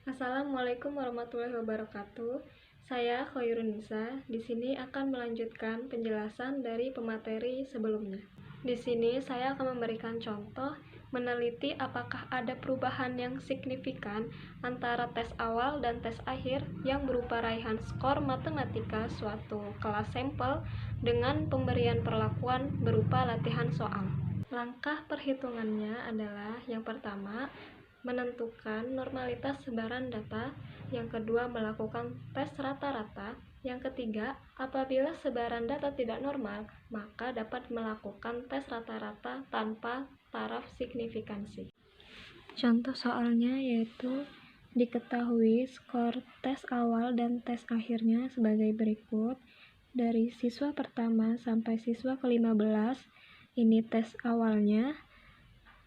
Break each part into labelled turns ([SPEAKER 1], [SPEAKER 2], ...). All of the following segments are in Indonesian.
[SPEAKER 1] Assalamualaikum warahmatullahi wabarakatuh. Saya Khairun Nisa. Di sini akan melanjutkan penjelasan dari pemateri sebelumnya. Di sini saya akan memberikan contoh meneliti apakah ada perubahan yang signifikan antara tes awal dan tes akhir yang berupa raihan skor matematika suatu kelas sampel dengan pemberian perlakuan berupa latihan soal. Langkah perhitungannya adalah yang pertama, menentukan normalitas sebaran data, yang kedua melakukan tes rata-rata, yang ketiga apabila sebaran data tidak normal maka dapat melakukan tes rata-rata tanpa taraf signifikansi. Contoh soalnya yaitu diketahui skor tes awal dan tes akhirnya sebagai berikut. Dari siswa pertama sampai siswa ke-15 ini tes awalnya,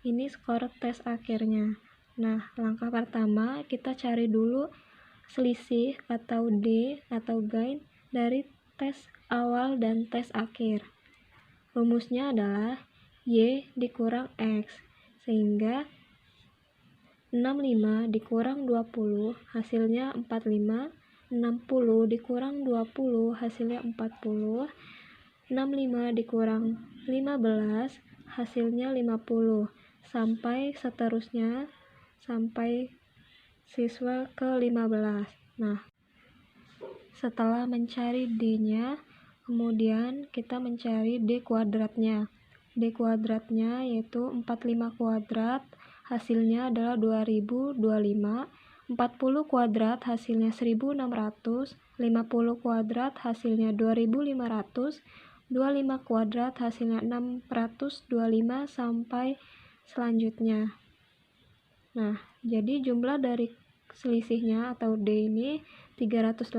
[SPEAKER 1] ini skor tes akhirnya. Nah, langkah pertama kita cari dulu selisih atau D atau gain dari tes awal dan tes akhir. Rumusnya adalah Y dikurang X, sehingga 65 dikurang 20 hasilnya 45, 60 dikurang 20 hasilnya 40, 65 dikurang 15 hasilnya 50, sampai seterusnya sampai siswa ke-15. Nah, setelah mencari D-nya, kemudian kita mencari D kuadratnya. D kuadratnya yaitu 45 kuadrat hasilnya adalah 2025, 40 kuadrat hasilnya 1600, 50 kuadrat hasilnya 2500, 25 kuadrat hasilnya 625 sampai selanjutnya. Nah, jadi jumlah dari selisihnya atau D ini 380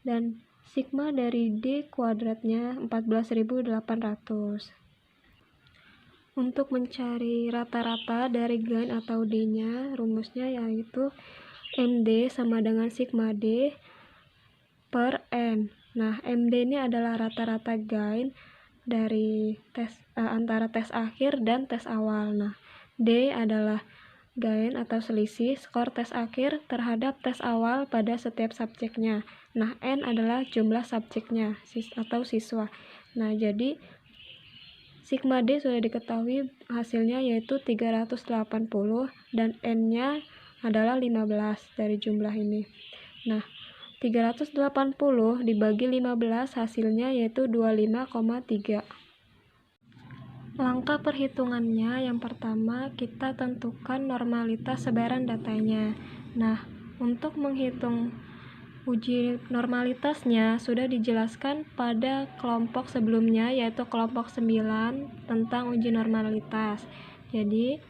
[SPEAKER 1] dan sigma dari D kuadratnya 14.800. Untuk mencari rata-rata dari gain atau D-nya, rumusnya yaitu MD sama dengan sigma D per N. Nah, MD ini adalah rata-rata gain dari antara tes akhir dan tes awal. Nah, D adalah gain atau selisih skor tes akhir terhadap tes awal pada setiap subjeknya. Nah, N adalah jumlah subjeknya atau siswa. Nah, jadi sigma D sudah diketahui hasilnya yaitu 380 dan N-nya adalah 15 dari jumlah ini. Nah, 380 dibagi 15 hasilnya yaitu 25,3. Langkah perhitungannya yang pertama kita tentukan normalitas sebaran datanya. Nah, untuk menghitung uji normalitasnya sudah dijelaskan pada kelompok sebelumnya yaitu kelompok 9 tentang uji normalitas. Jadi,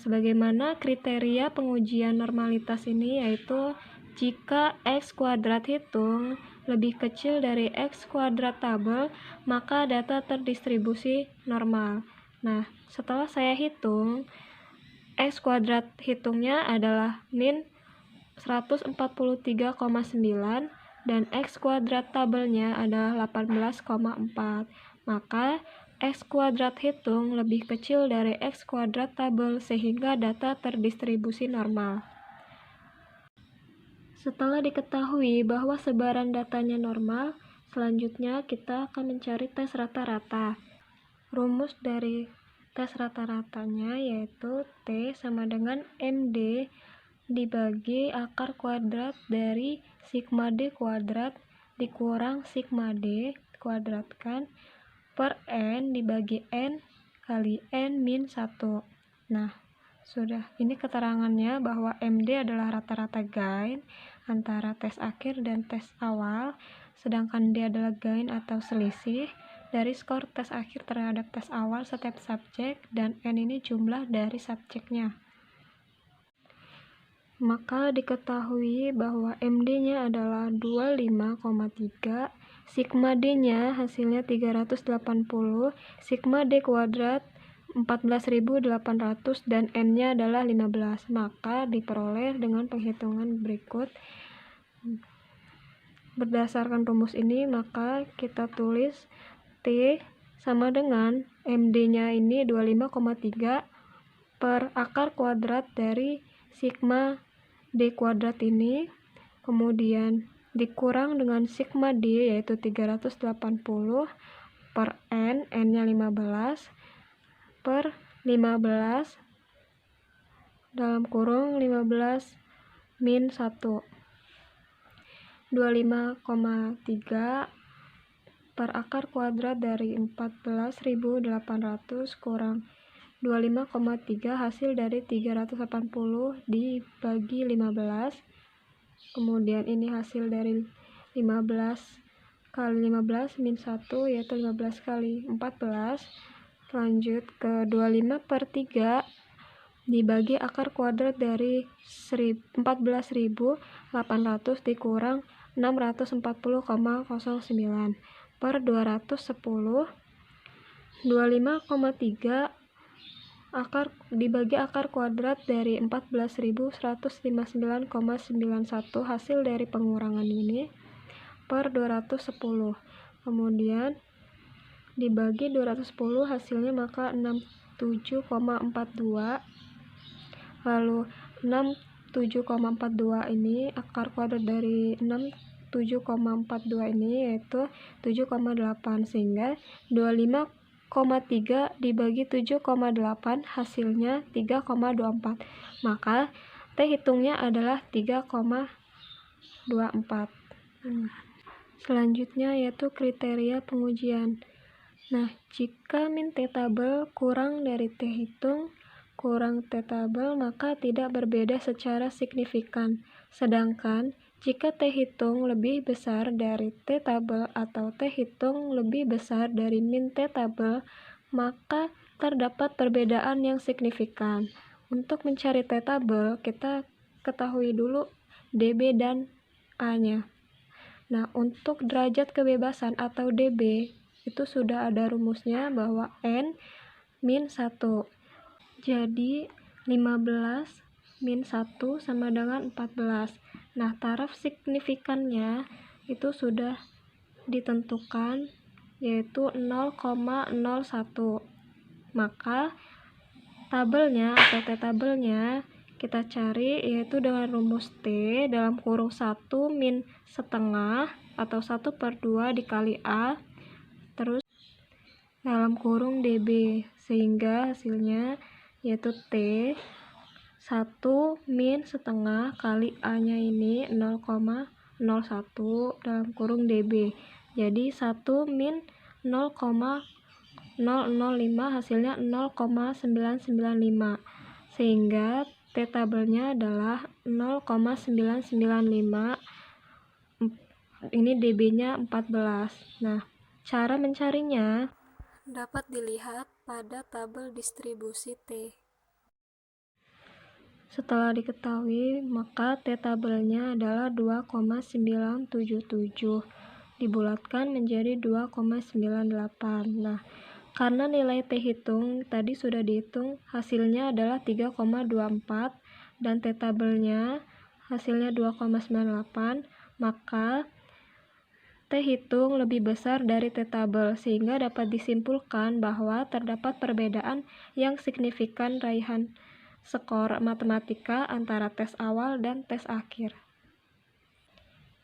[SPEAKER 1] sebagaimana kriteria pengujian normalitas ini yaitu jika X kuadrat hitung lebih kecil dari X kuadrat tabel, maka data terdistribusi normal. Nah, setelah saya hitung, X kuadrat hitungnya adalah min 143,9 dan X kuadrat tabelnya adalah 18,4. Maka X kuadrat hitung lebih kecil dari X kuadrat tabel sehingga data terdistribusi normal. Setelah diketahui bahwa sebaran datanya normal, selanjutnya kita akan mencari tes rata-rata. Rumus dari tes rata-ratanya yaitu T sama dengan MD dibagi akar kuadrat dari sigma D kuadrat dikurang sigma D kuadratkan per N dibagi N kali N min 1. Nah, sudah ini keterangannya bahwa MD adalah rata-rata gain antara tes akhir dan tes awal, sedangkan D adalah gain atau selisih dari skor tes akhir terhadap tes awal setiap subjek, dan N ini jumlah dari subjeknya. Maka diketahui bahwa MD-nya adalah 25,3, sigma D-nya hasilnya 380, sigma D kuadrat 14.800 dan N-nya adalah 15. Maka diperoleh dengan penghitungan berikut. Berdasarkan rumus ini, maka kita tulis T sama dengan MD-nya ini 25,3 per akar kuadrat dari sigma D kuadrat ini, kemudian dikurang dengan sigma D yaitu 380 per N-nya 15 per 15 dalam kurung 15 min 1. 25,3 per akar kuadrat dari 14.800 kurang 25,3 hasil dari 380 dibagi 15. Kemudian ini hasil dari 15 kali 15 min 1 yaitu 15 kali 14. Lanjut ke 25/3 dibagi akar kuadrat dari 14.800 dikurang 640,09 per 210. 25,3 dibagi akar kuadrat dari 14.159,91 hasil dari pengurangan ini per 210. Kemudian dibagi 210 hasilnya maka 67,42. Lalu 67,42 ini akar kuadrat dari 67,42 ini yaitu 7,8, sehingga 25,3 dibagi 7,8 hasilnya 3,24. Maka T hitungnya adalah 3,24. Selanjutnya yaitu kriteria pengujian. Nah, jika min T tabel kurang dari T hitung kurang T tabel maka tidak berbeda secara signifikan. Sedangkan jika T hitung lebih besar dari T tabel atau T hitung lebih besar dari min T tabel, maka terdapat perbedaan yang signifikan. Untuk mencari T tabel, kita ketahui dulu dB dan A-nya. Nah, untuk derajat kebebasan atau dB, itu sudah ada rumusnya bahwa N min 1. Jadi 15 min 1 sama dengan 14. Nah, taraf signifikannya itu sudah ditentukan yaitu 0,01. Maka tabelnya atau T tabelnya kita cari yaitu dengan rumus T dalam kurung 1 min setengah atau 1/2 dikali A terus dalam kurung dB, sehingga hasilnya yaitu T 1 min setengah kali A-nya ini 0,01 dalam kurung dB. Jadi 1 min 0,005 hasilnya 0,995, sehingga T tabelnya adalah 0,995. Ini dB-nya 14. Nah, cara mencarinya dapat dilihat pada tabel distribusi T. Setelah diketahui, maka T tabelnya adalah 2,977 dibulatkan menjadi 2,98. Nah, karena nilai T hitung tadi sudah dihitung, hasilnya adalah 3,24 dan T tabelnya hasilnya 2,98, maka T hitung lebih besar dari T tabel, sehingga dapat disimpulkan bahwa terdapat perbedaan yang signifikan raihan skor matematika antara tes awal dan tes akhir.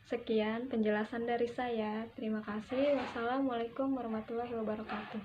[SPEAKER 1] Sekian penjelasan dari saya. Terima kasih. Wassalamualaikum warahmatullahi wabarakatuh.